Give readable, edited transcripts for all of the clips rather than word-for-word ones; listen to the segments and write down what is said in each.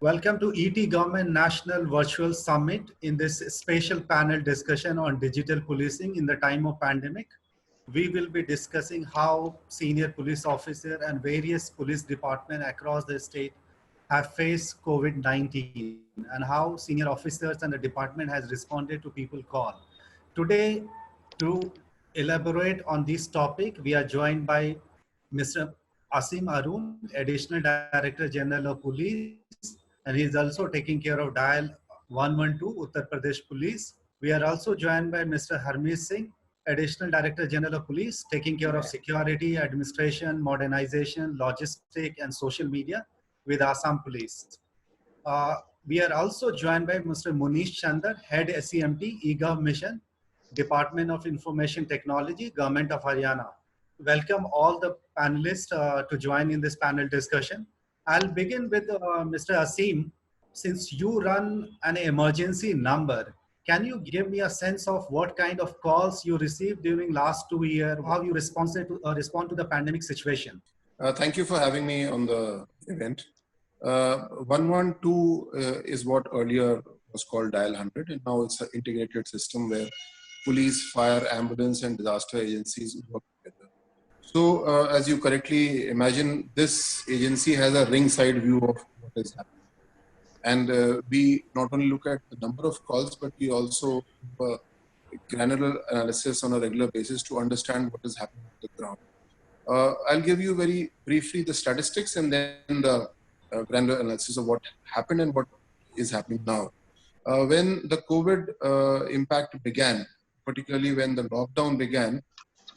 Welcome to ET Government National Virtual Summit in this special panel discussion on digital policing in the time of pandemic. We will be discussing how senior police officers and various police departments across the state have faced COVID-19 and how senior officers and the department has responded to people call. Today, to elaborate on this topic, we are joined by Mr. Asim Arun, Additional Director General of Police, and he is also taking care of Dial 112, Uttar Pradesh Police. We are also joined by Mr. Harmeet Singh, Additional Director General of Police, taking care of security, administration, modernization, logistic, and social media with Assam Police. We are also joined by Mr. Munish Chandar, Head SEMT, eGov Mission, Department of Information Technology, Government of Haryana. Welcome all the panelists to join in this panel discussion. I'll begin with Mr. Asim. Since you run an emergency number, can you give me a sense of what kind of calls you received during last 2 years, how you respond to the pandemic situation? Thank you for having me on the event. 112 is what earlier was called Dial 100, and now it's an integrated system where police, fire, ambulance, and disaster agencies work together. So, as you correctly imagine, this agency has a ringside view of what is happening. And we not only look at the number of calls, but we also do a granular analysis on a regular basis to understand what is happening on the ground. I'll give you very briefly the statistics and then the granular analysis of what happened and what is happening now. When the COVID impact began, particularly when the lockdown began,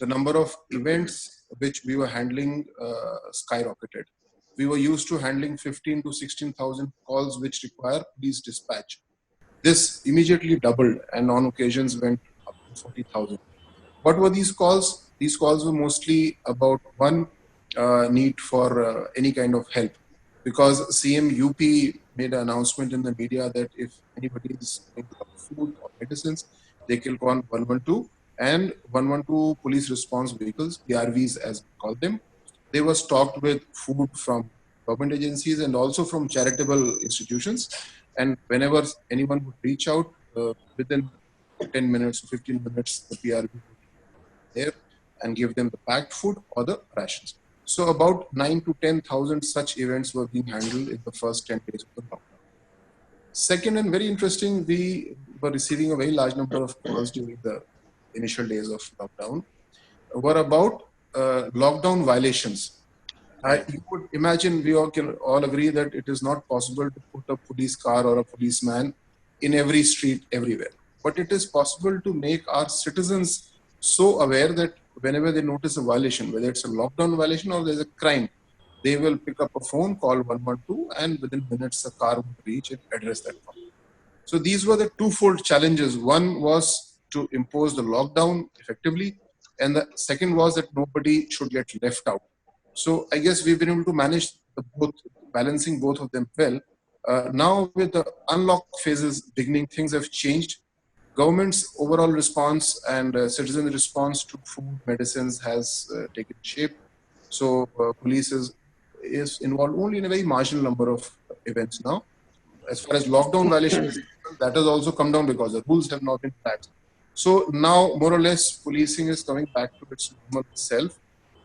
the number of events which we were handling skyrocketed. We were used to handling 15 to 16,000 calls which require police dispatch. This immediately doubled and on occasions went up to 40,000. What were these calls? These calls were mostly about one need for any kind of help, because CM UP made an announcement in the media that if anybody is going to have food or medicines, they can call 112, and 112 police response vehicles, PRVs as we call them, they were stocked with food from government agencies and also from charitable institutions. And whenever anyone would reach out, within 10 minutes or 15 minutes, the PRV would be there and give them the packed food or the rations. So about 9 to 10,000 such events were being handled in the first 10 days of the lockdown. Second, and very interesting, we were receiving a very large number of calls during the initial days of lockdown, were about lockdown violations. You would imagine, we all can all agree that it is not possible to put a police car or a policeman in every street everywhere. But it is possible to make our citizens so aware that whenever they notice a violation, whether it's a lockdown violation or there's a crime, they will pick up a phone, call 112, and within minutes a car would reach and address that problem. So these were the twofold challenges. One was to impose the lockdown effectively, and the second was that nobody should get left out. So I guess we've been able to manage balancing both of them well. Now with the unlock phases beginning, things have changed. Government's overall response and citizen response to food, medicines has taken shape. So police is involved only in a very marginal number of events now. As far as lockdown violations, that has also come down because the rules have not been relaxed. So now more or less policing is coming back to its normal self.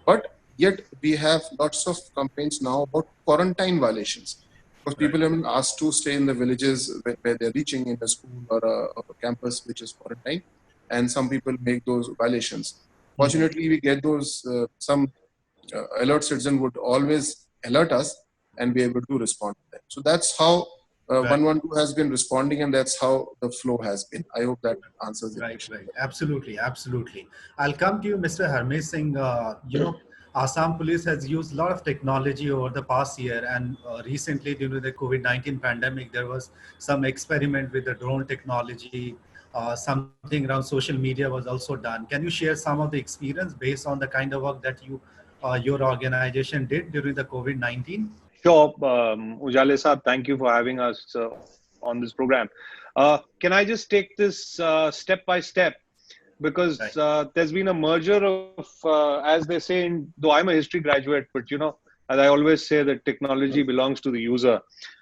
But yet we have lots of complaints now about quarantine violations. Because people have been asked to stay in the villages where they're reaching in a school or a campus which is quarantine, and some people make those violations. Fortunately, we get those, some alert citizen would always alert us and be able to respond to them. So that's how 112 has been responding, and that's how the flow has been. I hope that answers the question. Right. Absolutely. I'll come to you, Mr. Harmeet Singh. Assam Police has used a lot of technology over the past year, and recently during the COVID-19 pandemic, there was some experiment with the drone technology. Something around social media was also done. Can you share some of the experience based on the kind of work that your organization did during the COVID-19? Sure, Ujale Saab, thank you for having us on this program. Can I just take this step by step? Because there's been a merger of, as they say, though I'm a history graduate, but as I always say, that technology belongs to the user.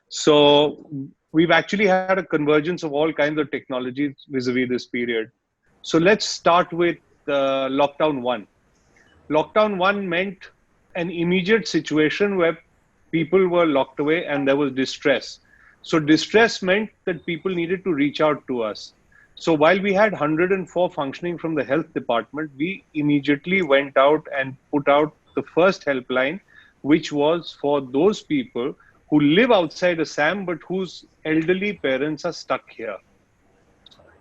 So we've actually had a convergence of all kinds of technologies vis-a-vis this period. So let's start with lockdown 1. Lockdown 1 meant an immediate situation where people were locked away and there was distress. So distress meant that people needed to reach out to us. So while we had 104 functioning from the health department, we immediately went out and put out the first helpline, which was for those people who live outside Assam but whose elderly parents are stuck here.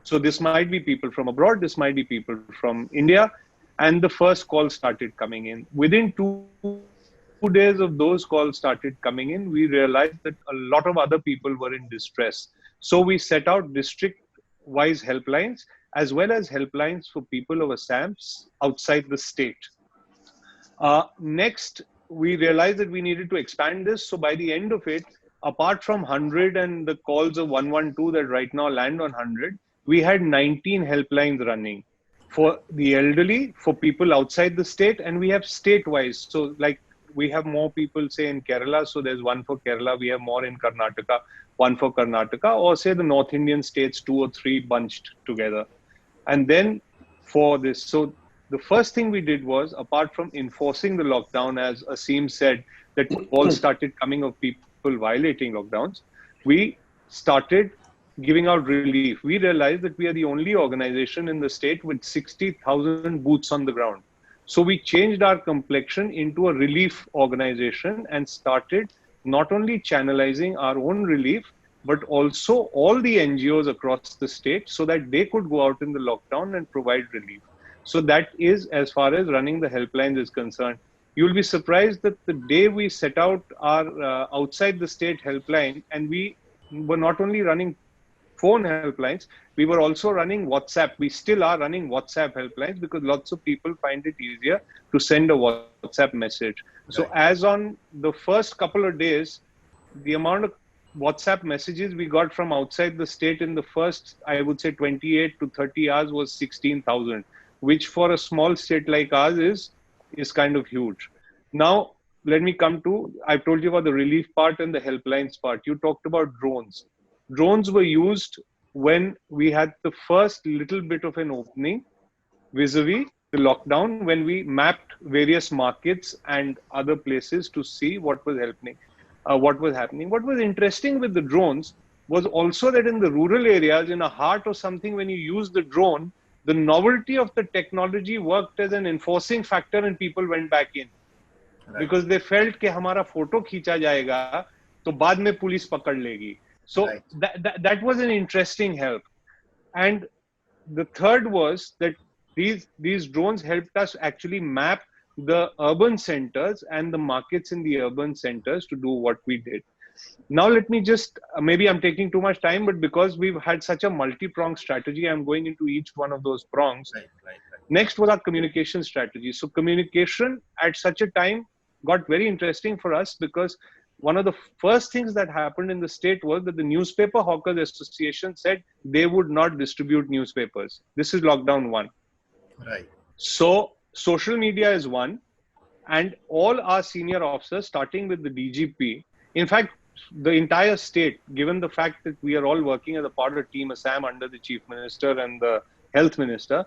So this might be people from abroad, this might be people from India, and the first call started coming in. Within 2 days of those calls started coming in, we realized that a lot of other people were in distress. So we set out district-wise helplines as well as helplines for people of Assam outside the state. Next, we realized that we needed to expand this. So by the end of it, apart from 100 and the calls of 112 that right now land on 100, we had 19 helplines running for the elderly, for people outside the state, and we have state-wise. So like we have more people, say, in Kerala. So there's one for Kerala. We have more in Karnataka, one for Karnataka, or say the North Indian states, 2 or 3 bunched together. And then for this, so the first thing we did was, apart from enforcing the lockdown, as Aseem said, that calls started coming of people violating lockdowns, we started giving out relief. We realized that we are the only organization in the state with 60,000 boots on the ground. So we changed our complexion into a relief organization and started not only channelizing our own relief, but also all the NGOs across the state so that they could go out in the lockdown and provide relief. So that is as far as running the helplines is concerned. You'll be surprised that the day we set out our outside the state helpline, and we were not only running phone helplines, we were also running WhatsApp. We still are running WhatsApp helplines because lots of people find it easier to send a WhatsApp message. Right. So as on the first couple of days, the amount of WhatsApp messages we got from outside the state in the first, I would say 28 to 30 hours was 16,000, which for a small state like ours is kind of huge. Now, let me come to, I've told you about the relief part and the helplines part. You talked about drones. Drones were used when we had the first little bit of an opening vis-a-vis the lockdown, when we mapped various markets and other places to see what was happening. What was interesting with the drones was also that in the rural areas, in a heart or something, when you use the drone, the novelty of the technology worked as an enforcing factor and people went back in. Right. Because they felt कि हमारा photo खींचा जाएगा तो बाद में police पकड़ लेगी. So right. that was an interesting help. And the third was that these drones helped us actually map the urban centers and the markets in the urban centers to do what we did. Now let me just, maybe I'm taking too much time, but because we've had such a multi-pronged strategy, I'm going into each one of those prongs. Right. Next was our communication strategy. So communication at such a time got very interesting for us because one of the first things that happened in the state was that the Newspaper Hawkers Association said they would not distribute newspapers. This is lockdown 1. Right. So social media is one, and all our senior officers, starting with the DGP, in fact, the entire state, given the fact that we are all working as a part of Team Assam under the Chief Minister and the Health Minister,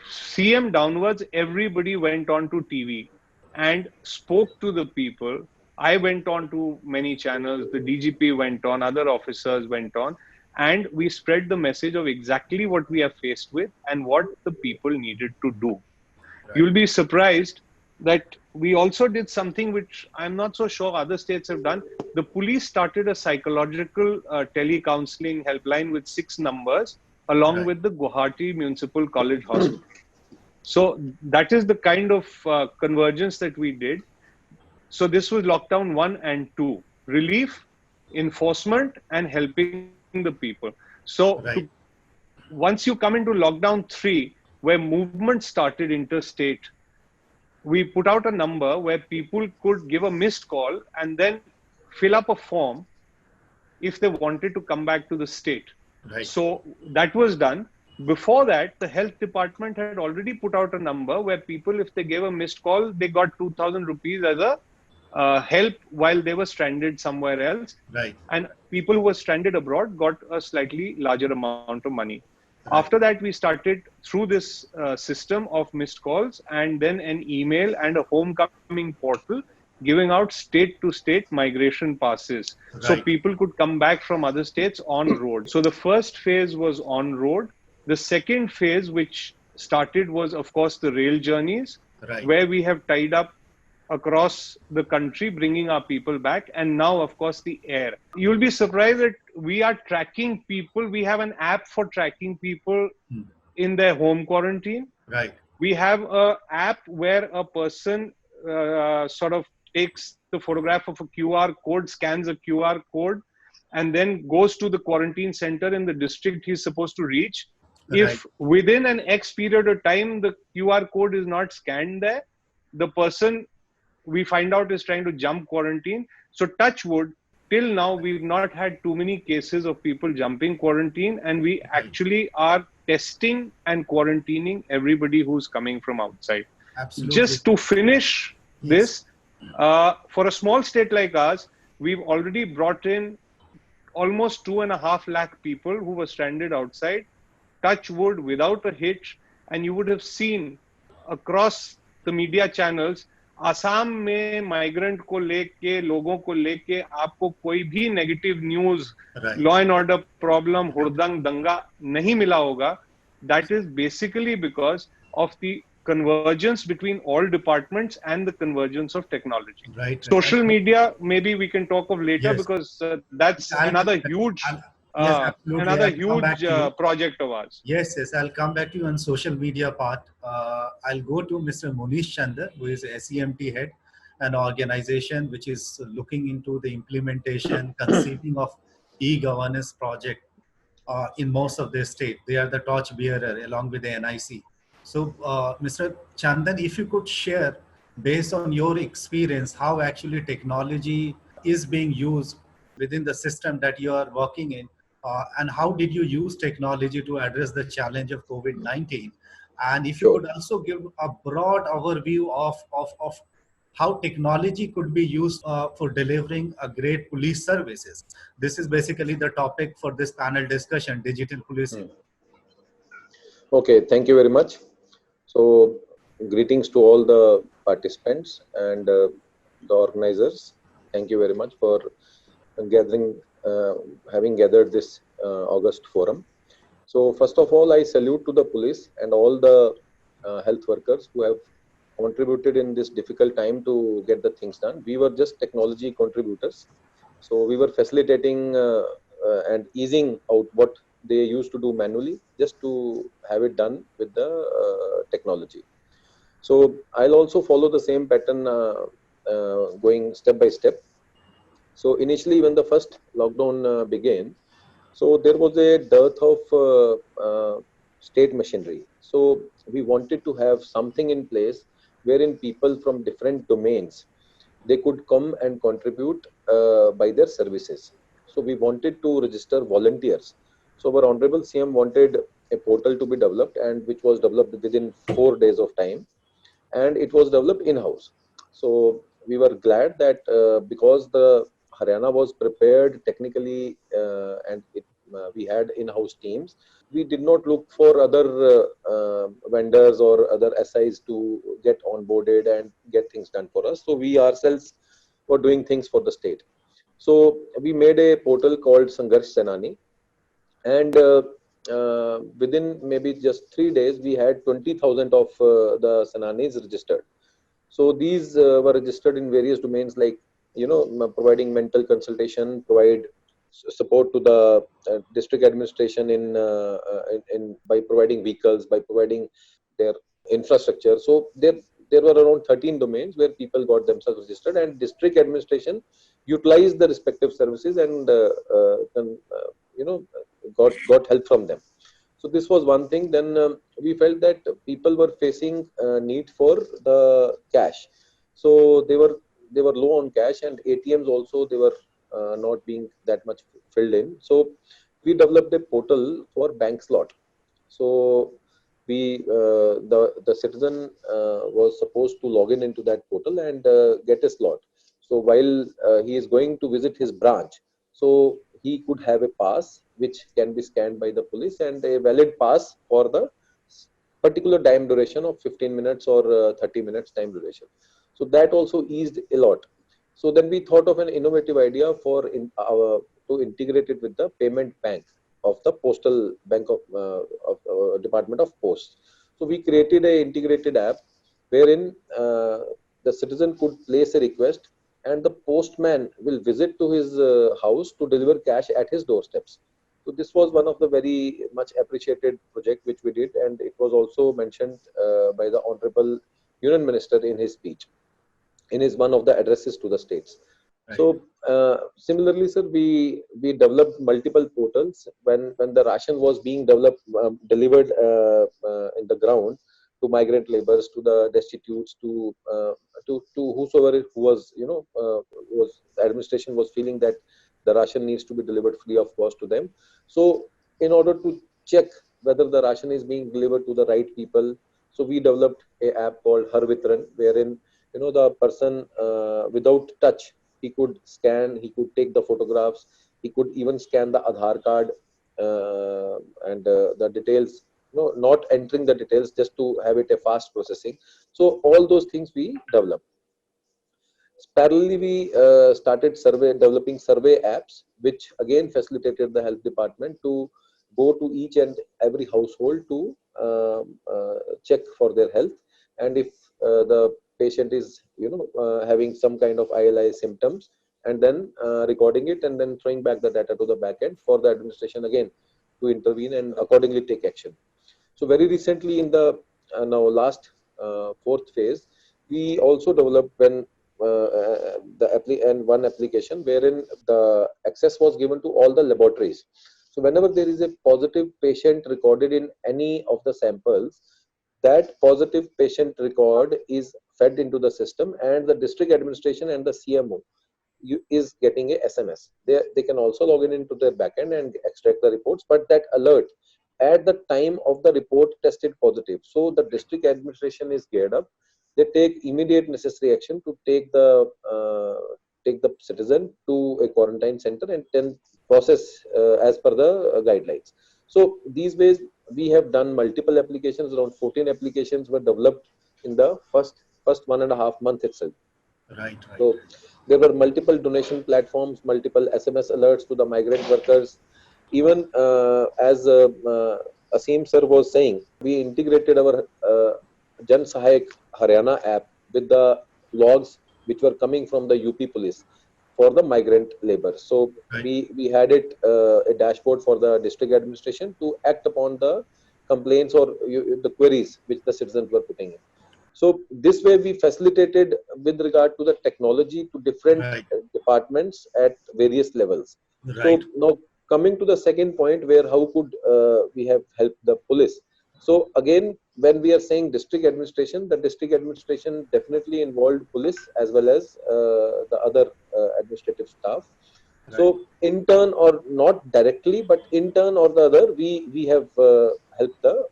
CM downwards, everybody went on to TV and spoke to the people. I went on to many channels, the DGP went on, other officers went on, and we spread the message of exactly what we are faced with and what the people needed to do. Right. You'll be surprised that we also did something which I'm not so sure other states have done. The police started a psychological tele-counseling helpline with 6 numbers along with the Guwahati Municipal College Hospital. So that is the kind of convergence that we did. So this was lockdown 1 and 2, relief, enforcement, and helping the people. So once you come into lockdown 3, where movement started interstate, we put out a number where people could give a missed call and then fill up a form if they wanted to come back to the state. Right. So that was done. Before that, the health department had already put out a number where people, if they gave a missed call, they got 2,000 rupees as a help while they were stranded somewhere else. Right. And people who were stranded abroad got a slightly larger amount of money. Right. After that, we started through this system of missed calls and then an email and a homecoming portal giving out state to state migration passes. So Right. people could come back from other states on road. So the first phase was on road. The second phase, which started, was of course the rail journeys, Right. where we have tied up across the country, bringing our people back. And now, of course, the air. You'll be surprised that we are tracking people. We have an app for tracking people in their home quarantine. Right. We have an app where a person sort of takes the photograph of a QR code, scans a QR code, and then goes to the quarantine center in the district he's supposed to reach. If within an X period of time the QR code is not scanned there, the person we find out is trying to jump quarantine. So touch wood, till now we've not had too many cases of people jumping quarantine, and we actually are testing and quarantining everybody who's coming from outside. Absolutely. Just to finish this, for a small state like ours, we've already brought in almost 2.5 lakh people who were stranded outside, touch wood, without a hitch. And you would have seen across the media channels, Assam में migrant को लेके, लोगों को लेके आपको कोई भी negative news, law and order problem, हुड़दंग, दंगा नहीं मिला होगा. That is basically because of the convergence between all departments and the convergence of technology. Right. Social media, maybe we can talk of later, because that's another huge project of ours. Yes, I'll come back to you on social media part. I'll go to Mr. Monish Chandar, who is SEMT head, an organization which is looking into the implementation, conceiving of e-governance project in most of their state. They are the torch bearer along with the NIC. So, Mr. Chandan, if you could share, based on your experience, how actually technology is being used within the system that you are working in, and how did you use technology to address the challenge of COVID-19? And if you could also give a broad overview of how technology could be used for delivering a great police services. This is basically the topic for this panel discussion, digital policing. Okay, thank you very much. So, greetings to all the participants and the organizers. Thank you very much for having gathered this August forum. So, first of all, I salute to the police and all the health workers who have contributed in this difficult time to get the things done. We were just technology contributors. So, we were facilitating and easing out what they used to do manually, just to have it done with the technology. So I'll also follow the same pattern, going step by step. So initially, when the first lockdown began, so there was a dearth of state machinery. So we wanted to have something in place wherein people from different domains, they could come and contribute by their services. So we wanted to register volunteers. So our Honorable CM wanted a portal to be developed, and which was developed within 4 days of time, and it was developed in-house. So we were glad that because the Haryana was prepared technically and we had in-house teams, we did not look for other vendors or other SIs to get onboarded and get things done for us. So we ourselves were doing things for the state. So we made a portal called Sangharsh Senani. And within maybe just 3 days, we had 20,000 of the Senanis registered. So these were registered in various domains, like, providing mental consultation, provide support to the district administration by providing vehicles, by providing their infrastructure. So there were around 13 domains where people got themselves registered, and district administration utilized the respective services and got help from them. So this was one thing. Then we felt that people were facing need for the cash. So they were low on cash, and ATMs also, they were not being that much filled in. So we developed a portal for bank slot. So the citizen was supposed to log into that portal and get a slot. So while he is going to visit his branch, so he could have a pass which can be scanned by the police, and a valid pass for the particular time duration of 15 minutes or 30 minutes time duration. So that also eased a lot. So then we thought of an innovative idea for to integrate it with the payment bank of the postal bank of Department of Post. So we created a integrated app wherein the citizen could place a request, and the postman will visit to his house to deliver cash at his doorsteps. So this was one of the very much appreciated project which we did, and it was also mentioned by the Honorable Union Minister in his speech, in his one of the addresses to the states. Right. So similarly, sir, we developed multiple portals when the ration was being delivered in the ground to migrant laborers, to the destitutes, to whosoever who was was the administration was feeling that the ration needs to be delivered free of cost to them. So in order to check whether the ration is being delivered to the right people, so we developed a app called Har Vitran, wherein the person without touch, he could scan, he could take the photographs, he could even scan the Aadhaar card and the details, not entering the details, just to have it a fast processing. So all those things we developed. Parallelly, we started developing survey apps, which again facilitated the health department to go to each and every household to check for their health, and if the patient is having some kind of ILI symptoms, and then recording it and then throwing back the data to the backend for the administration again to intervene and accordingly take action. So very recently in the now last fourth phase, we also developed one application wherein the access was given to all the laboratories. So whenever there is a positive patient recorded in any of the samples, that positive patient record is fed into the system, and the district administration and the CMO is getting a SMS. They can also log into their backend and extract the reports, but that alert at the time of the report tested positive. So the district administration is geared up. They take immediate necessary action to take the citizen to a quarantine center and then process as per the guidelines. So these ways we have done multiple applications. Around 14 applications were developed in the first 1.5 months itself. Right. So there were multiple donation platforms, multiple SMS alerts to the migrant workers. Even as Asim sir was saying, we integrated our Jan Sahayak Haryana app with the logs which were coming from the UP police for the migrant labor. So Right. we had it a dashboard for the district administration to act upon the complaints or the queries which the citizens were putting in. So this way we facilitated with regard to the technology to different Right. departments at various levels. Right. So now coming to the second point, where how could we have helped the police? So again, when we are saying district administration, the district administration definitely involved police as well as the other administrative staff. Right. So in turn, or not directly, but in turn or the other, we have helped the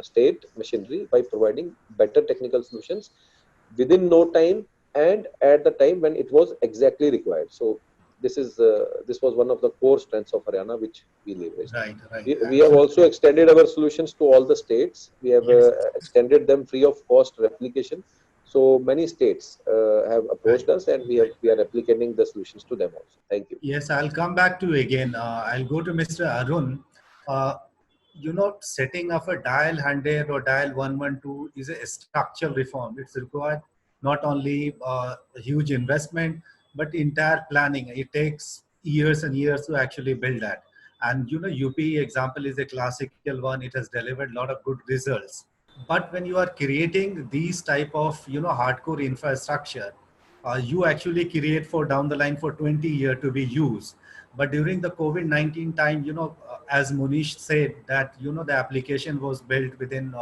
state machinery by providing better technical solutions within no time and at the time when it was exactly required. So this was one of the core strengths of Haryana, which we leveraged. Right. We have also extended our solutions to all the states. We have Yes. extended them free of cost replication. So many states have approached us, and we are replicating the solutions to them also. Thank you. Yes, I'll come back to you again. I'll go to Mr. Arun. Setting up a dial 100 or dial 112 is a structural reform. It's required not only a huge investment, but entire planning. It takes years and years to actually build that. And UP example is a classical one. It has delivered a lot of good results. But when you are creating these type of hardcore infrastructure, you actually create for down the line for 20 years to be used. But during the COVID-19 time, as Munish said that, the application was built within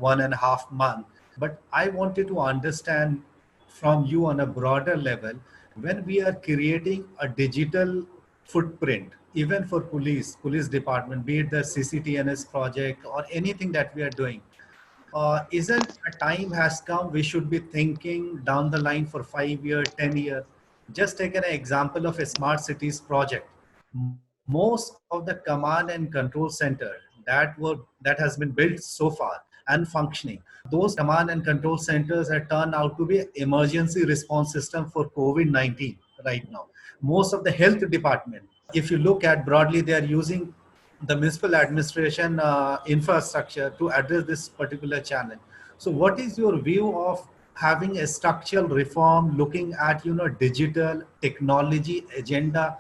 1.5 months. But I wanted to understand from you on a broader level, when we are creating a digital footprint, even for police department, be it the CCTNS project or anything that we are doing, isn't a time has come we should be thinking down the line for 5 year, 10 year? Just take an example of a smart cities project. Most of the command and control center that has been built so far and functioning, those command and control centers have turned out to be emergency response system for COVID-19 right now. Most of the health department, if you look at broadly, they are using the municipal administration infrastructure to address this particular challenge. So what is your view of having a structural reform looking at digital technology agenda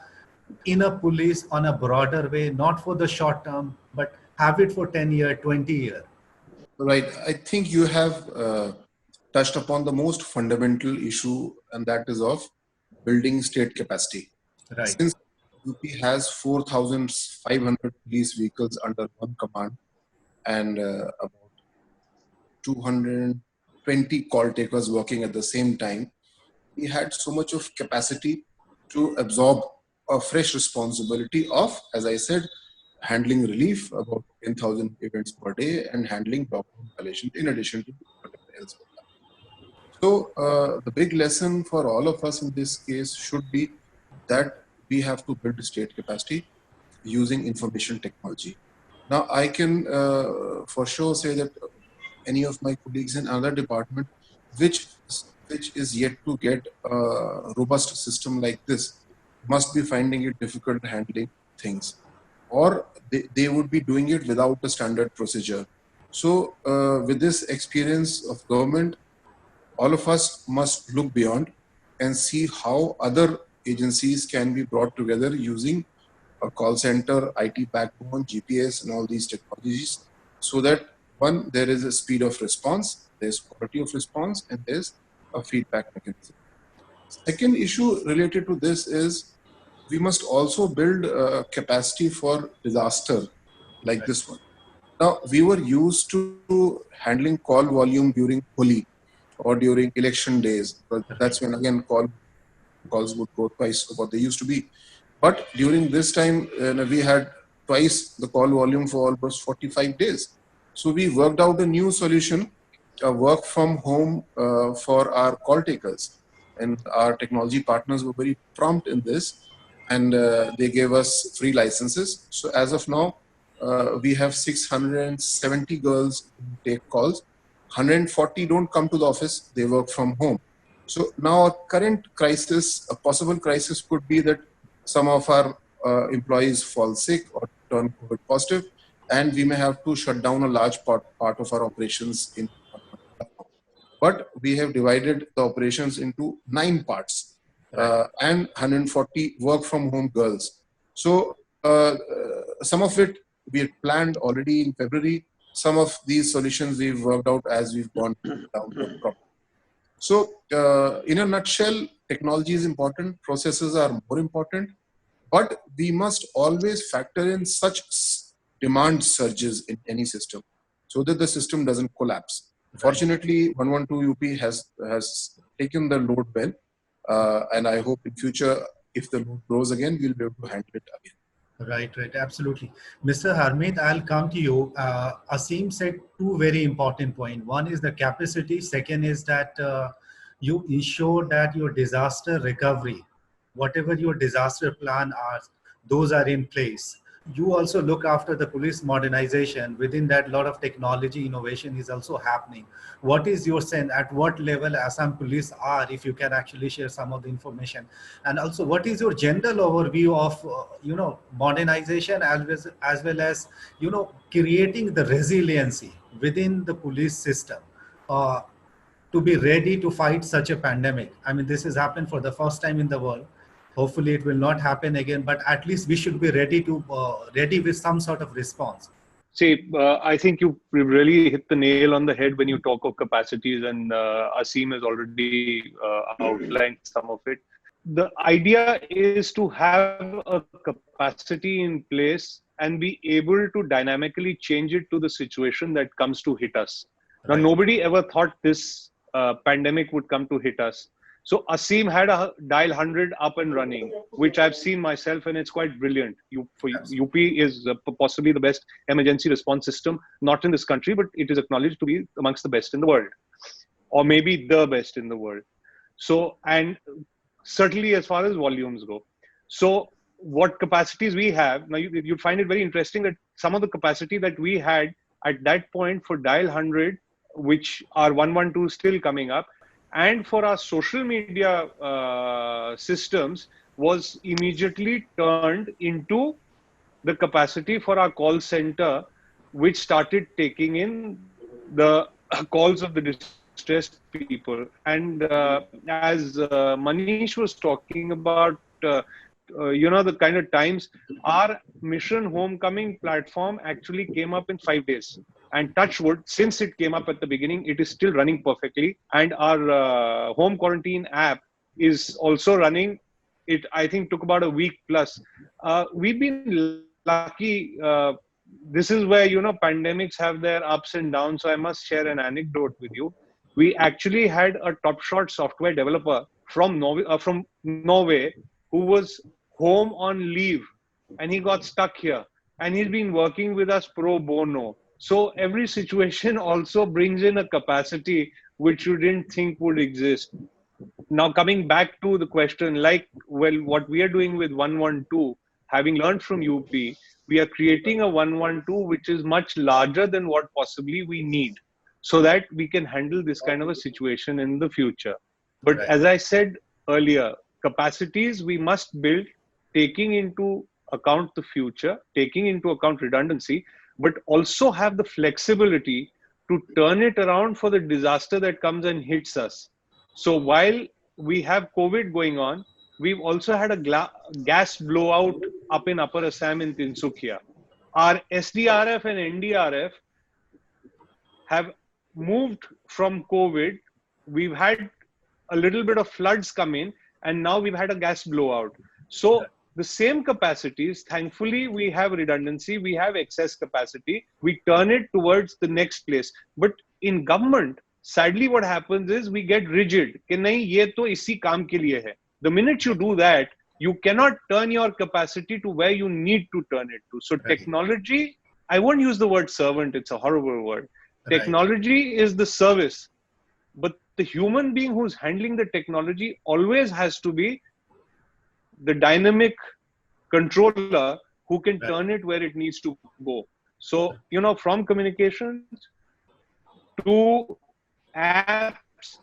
in a police on a broader way, not for the short term, but have it for 10 year, 20 year? Right. I think you have touched upon the most fundamental issue, and that is of building state capacity. Right. Since UP has 4,500 police vehicles under one command and about 220 call takers working at the same time, we had so much of capacity to absorb a fresh responsibility of, as I said, handling relief, about 10,000 events per day, and handling lockdown violations in addition to whatever else. So the big lesson for all of us in this case should be that we have to build state capacity using information technology. Now, I can for sure say that any of my colleagues in another department, which is yet to get a robust system like this, must be finding it difficult handling things, or they would be doing it without a standard procedure. So with this experience of government, all of us must look beyond and see how other agencies can be brought together using a call center, IT backbone, GPS, and all these technologies, so that one, there is a speed of response, there's quality of response, and there's a feedback mechanism. Second issue related to this is we must also build capacity for disaster like this one. Now, we were used to handling call volume during Holi or during election days, but that's when again calls would go twice what they used to be. But during this time, we had twice the call volume for almost 45 days. So we worked out a new solution, work from home for our call takers. And our technology partners were very prompt in this, and they gave us free licenses. So as of now, we have 670 girls who take calls. 140 don't come to the office, they work from home. So now a current crisis, a possible crisis could be that some of our employees fall sick or turn COVID positive, and we may have to shut down a large part of our operations in. But we have divided the operations into 9 parts and 140 work from home girls. So some of it we had planned already in February. Some of these solutions we've worked out as we've gone down the problem. So in a nutshell, technology is important, processes are more important, but we must always factor in such demand surges in any system so that the system doesn't collapse. Fortunately, 112 UP has taken the load well, and I hope in future, if the load grows again, we'll be able to handle it again. Right, absolutely. Mr. Harmeet, I'll come to you. Asim said 2 very important points. One is the capacity. Second is that you ensure that your disaster recovery, whatever your disaster plan are, those are in place. You also look after the police modernization. Within that, a lot of technology innovation is also happening. What is your sense at what level Assam police are, if you can actually share some of the information? And also, what is your general overview of modernization as well as creating the resiliency within the police system to be ready to fight such a pandemic? I mean, this has happened for the first time in the world. Hopefully it will not happen again, but at least we should be ready with some sort of response. See, I think you really hit the nail on the head when you talk of capacities, and Asim has already outlined some of it. The idea is to have a capacity in place and be able to dynamically change it to the situation that comes to hit us. Now, nobody ever thought this pandemic would come to hit us. So Asim had a dial 100 up and running, which I've seen myself, and it's quite brilliant. UP is possibly the best emergency response system, not in this country, but it is acknowledged to be amongst the best in the world, or maybe the best in the world. So, and certainly as far as volumes go. So what capacities we have, now you find it very interesting that some of the capacity that we had at that point for dial 100, which are 112 still coming up, and for our social media systems was immediately turned into the capacity for our call center, which started taking in the calls of the distressed people. And as Manish was talking about, the kind of times, our Mission Homecoming platform actually came up in 5 days. And touch wood, since it came up at the beginning, it is still running perfectly. And our home quarantine app is also running. It, I think, took about a week plus. We've been lucky. This is where, pandemics have their ups and downs. So I must share an anecdote with you. We actually had a top shot software developer from Norway who was home on leave, and he got stuck here, and he's been working with us pro bono. So every situation also brings in a capacity which you didn't think would exist. Now, coming back to the question, what we are doing with 112, having learned from UP, we are creating a 112 which is much larger than what possibly we need, so that we can handle this kind of a situation in the future. But as I said earlier, capacities we must build, taking into account the future, taking into account redundancy, but also have the flexibility to turn it around for the disaster that comes and hits us. So while we have COVID going on, we've also had a gas blowout up in Upper Assam in Tinsukia. Our SDRF and NDRF have moved from COVID. We've had a little bit of floods come in, and now we've had a gas blowout. So the same capacities, thankfully, we have redundancy, we have excess capacity, we turn it towards the next place. But in government, sadly, what happens is we get rigid. Ki nahi, ye to isi kaam ke liye hai. The minute you do that, you cannot turn your capacity to where you need to turn it to. So technology, I won't use the word servant, it's a horrible word. Technology is the service, but the human being who's handling the technology always has to be the dynamic controller who can turn it where it needs to go. So, from communications to apps,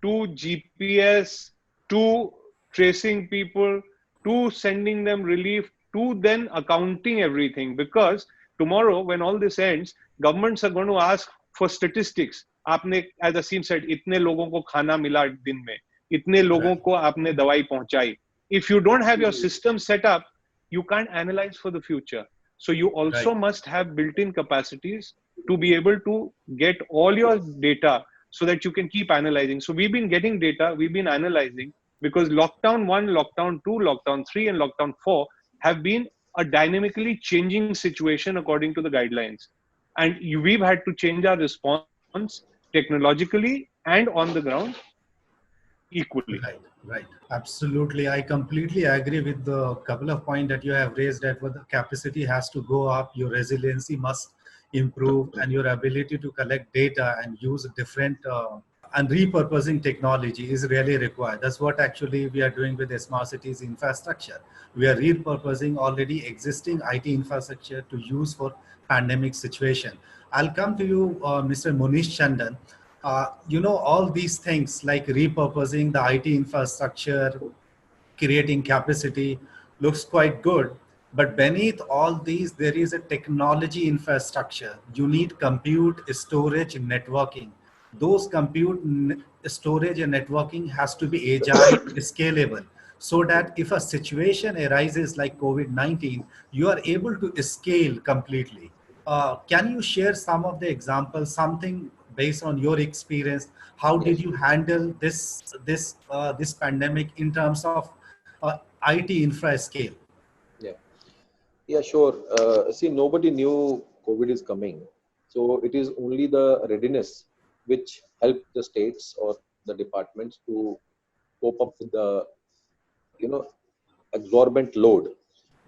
to GPS, to tracing people, to sending them relief, to then accounting everything. Because tomorrow, when all this ends, governments are going to ask for statistics. आपने, as Asim said, इतने लोगों को खाना मिला दिन में, इतने लोगों को आपने दवाई पहुंचाई. If you don't have your system set up, you can't analyze for the future. So you also must have built-in capacities to be able to get all your data so that you can keep analyzing. So we've been getting data, we've been analyzing, because lockdown 1, lockdown 2, lockdown 3, and lockdown 4 have been a dynamically changing situation according to the guidelines. And we've had to change our response technologically and on the ground equally. Right. Absolutely. I completely agree with the couple of points that you have raised, that the capacity has to go up, your resiliency must improve, and your ability to collect data and use different and repurposing technology is really required. That's what actually we are doing with the Smart Cities infrastructure. We are repurposing already existing IT infrastructure to use for pandemic situation. I'll come to you, Mr. Munish Chandan. All these things like repurposing the IT infrastructure, creating capacity looks quite good. But beneath all these, there is a technology infrastructure. You need compute, storage, networking. Those compute, storage, and networking has to be agile, scalable, so that if a situation arises like COVID-19, you are able to scale completely. Can you share some of the examples, something based on your experience? How did you handle this pandemic in terms of IT infra scale? Yeah, sure. See, nobody knew COVID is coming. So it is only the readiness which helped the states or the departments to cope up with the, exorbitant load.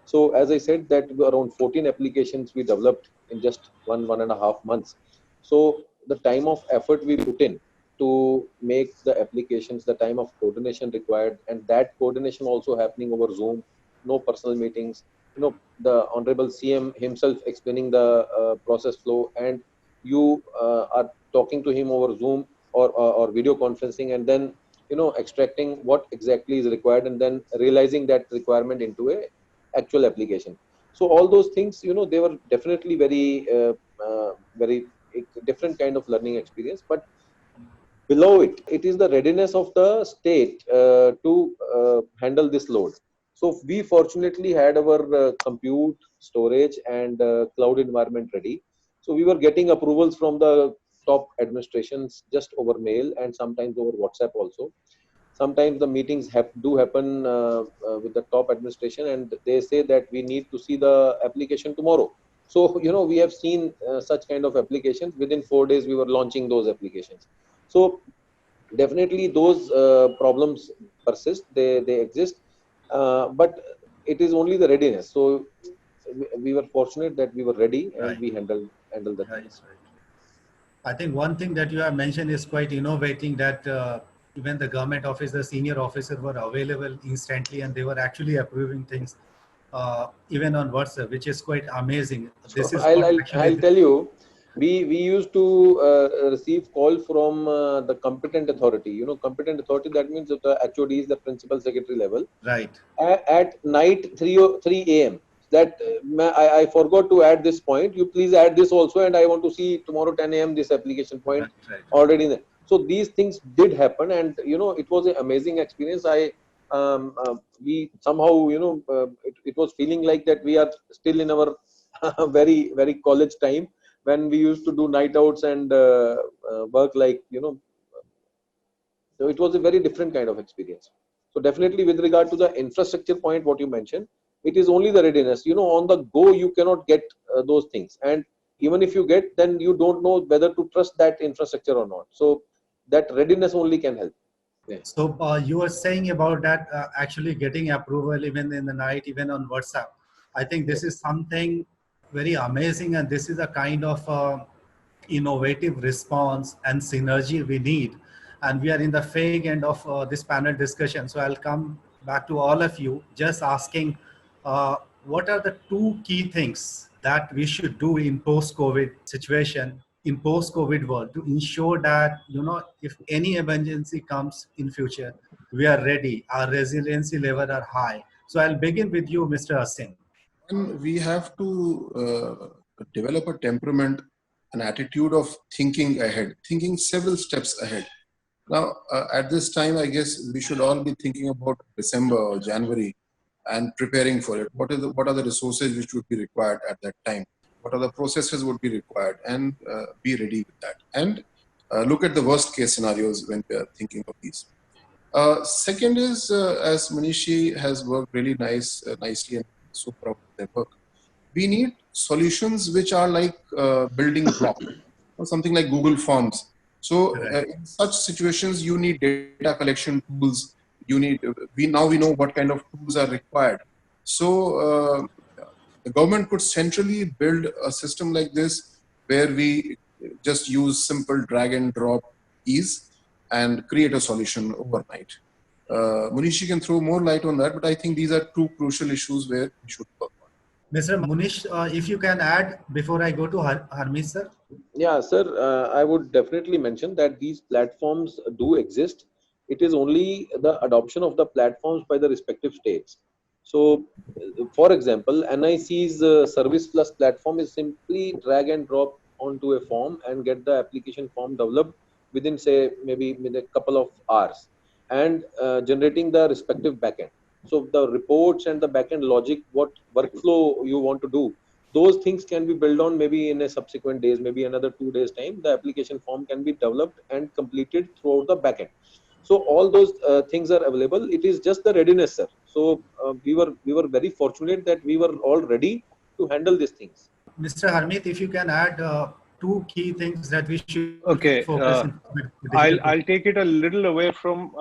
So as I said, that around 14 applications we developed in just 1.5 months. So the time of effort we put in to make the applications, the time of coordination required, and that coordination also happening over Zoom, no personal meetings, the Honorable CM himself explaining the process flow, and you are talking to him over Zoom or video conferencing, and then extracting what exactly is required and then realizing that requirement into a actual application. So all those things, they were definitely very different kind of learning experience. But below it, it is the readiness of the state to handle this load. So we fortunately had our compute, storage, and cloud environment ready. So we were getting approvals from the top administrations just over mail and sometimes over WhatsApp also. Sometimes the meetings do happen with the top administration, and they say that we need to see the application tomorrow. So we have seen such kind of applications. Within 4 days we were launching those applications. So definitely those problems persist, they exist, but it is only the readiness. So we were fortunate that we were ready and Right. we handled the Right, things. right. I think one thing that you have mentioned is quite innovating, that even the government officer, senior officer were available instantly and they were actually approving things even on WhatsApp, which is quite amazing. So This is what I'll actually, tell you, we used to receive call from the competent authority. Competent authority, that means that the HOD is the principal secretary level. right, At night 3 a.m. that I forgot to add this point. You please add this also, and I want to see tomorrow 10 a.m. this application point right, right. already there. So these things did happen, and it was an amazing experience. We somehow it was feeling like that we are still in our very very college time when we used to do night outs and work like so it was a very different kind of experience. So definitely with regard to the infrastructure point, what you mentioned, it is only the readiness. On the go, you cannot get those things. And even if you get, then you don't know whether to trust that infrastructure or not. So that readiness only can help. Yeah. So you were saying about that actually getting approval even in the night, even on WhatsApp. I think this is something very amazing, and this is a kind of innovative response and synergy we need. And we are in the fag end of this panel discussion. So I'll come back to all of you, just asking what are the two key things that we should do in post-COVID situation, in post-COVID world, to ensure that, if any emergency comes in future, we are ready, our resiliency level are high. So I'll begin with you, Mr. Asim. And we have to develop a temperament, an attitude of thinking ahead, thinking several steps ahead. Now, at this time, I guess we should all be thinking about December or January and preparing for it. What are the resources which would be required at that time? What are the processes would be required, and be ready with that. And look at the worst case scenarios when we are thinking of these. Second is, as Manishi has worked really nicely and so proud of their work, we need solutions which are like building blocks, or something like Google Forms. So in such situations, you need data collection tools. You need we know what kind of tools are required. So the government could centrally build a system like this, where we just use simple drag and drop ease and create a solution overnight. Munishi can throw more light on that, but I think these are two crucial issues where we should work on. Mr. Munish, if you can add before I go to Harmeet, sir. Yeah, sir, I would definitely mention that these platforms do exist. It is only the adoption of the platforms by the respective states. So, for example, NIC's Service Plus platform is simply drag and drop onto a form and get the application form developed within, say, maybe within a couple of hours, and generating the respective backend. So the reports and the backend logic, what workflow you want to do, those things can be built on maybe in a subsequent days, maybe another 2 days time. The application form can be developed and completed throughout the backend. So all those things are available. It is just the readiness, sir. So we were very fortunate that we were all ready to handle these things. Mr. Harmeet, if you can add two key things that we should Okay, focus on. I'll take it a little away from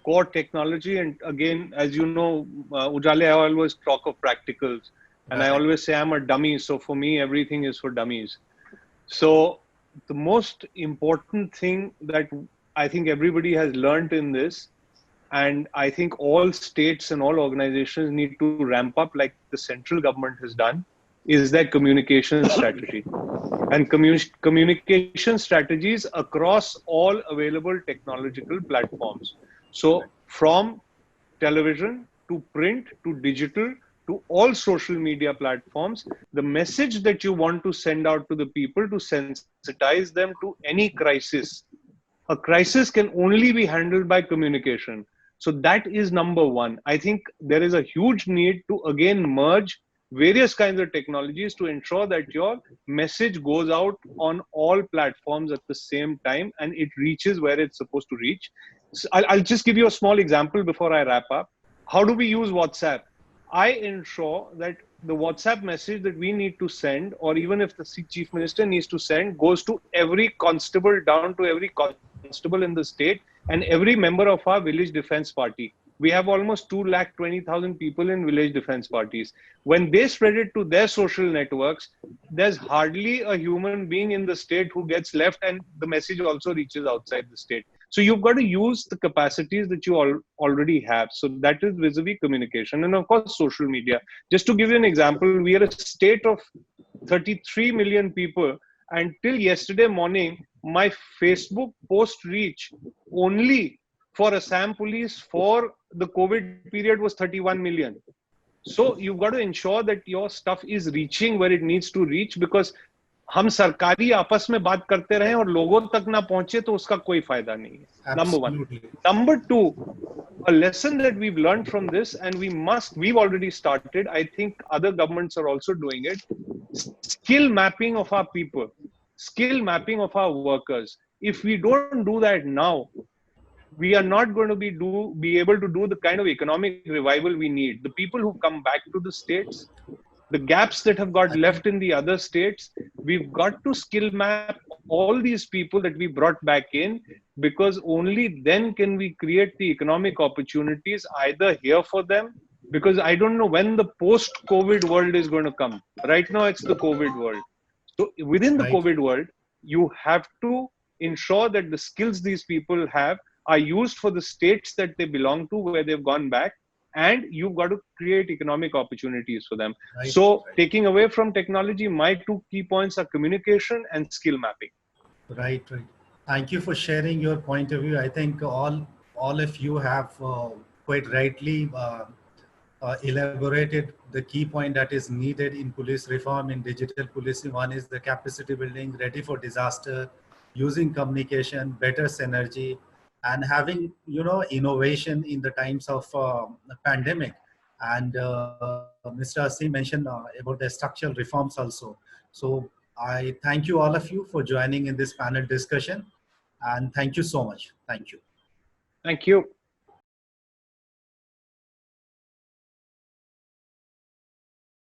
core technology. And again, as you know, Ujale, I always talk of practicals. And I always say I'm a dummy. So for me, everything is for dummies. So the most important thing that I think everybody has learned in this, and I think all states and all organizations need to ramp up like the central government has done, is their communication strategy. And communication strategies across all available technological platforms. So from television to print to digital to all social media platforms, the message that you want to send out to the people to sensitize them to any crisis. A crisis can only be handled by communication. So that is number one. I think there is a huge need to again merge various kinds of technologies to ensure that your message goes out on all platforms at the same time and it reaches where it's supposed to reach. So I'll just give you a small example before I wrap up. How do we use WhatsApp? I ensure that the WhatsApp message that we need to send, or even if the chief minister needs to send, goes to every constable, down to every constable in the state and every member of our village defense party. We have almost 220,000 people in village defense parties. When they spread it to their social networks, there's hardly a human being in the state who gets left, and the message also reaches outside the state. So you've got to use the capacities that you already have. So that is vis-a-vis communication. And of course, social media. Just to give you an example, we are a state of 33 million people. And till yesterday morning, my Facebook post reach only for Assam Police for the COVID period was 31 million. So you've got to ensure that your stuff is reaching where it needs to reach, because हम सरकारी आपस में बात करते रहें और लोगों तक ना पहुंचे तो उसका कोई फायदा नहीं है. Number one. Number two, a lesson that we've learned from this, and we've already started, I think other governments are also doing it, skill mapping of our people, skill mapping of our workers. If we don't do that now, we are not going to be able to do the kind of economic revival we need. The people who come back to the states, the gaps that have got left in the other states, we've got to skill map all these people that we brought back in, because only then can we create the economic opportunities either here for them, because I don't know when the post-COVID world is going to come. Right now, it's the COVID world. So within the COVID world, you have to ensure that the skills these people have are used for the states that they belong to, where they've gone back, and you've got to create economic opportunities for them. So taking away from technology, my two key points are communication and skill mapping. Right. Thank you for sharing your point of view. I think all of you have quite rightly elaborated the key point that is needed in police reform, in digital policing. One is the capacity building, ready for disaster, using communication, better synergy, and having, innovation in the times of pandemic. And Mr. Asim mentioned about the structural reforms also. So I thank you, all of you, for joining in this panel discussion, and thank you so much. Thank you. Thank you.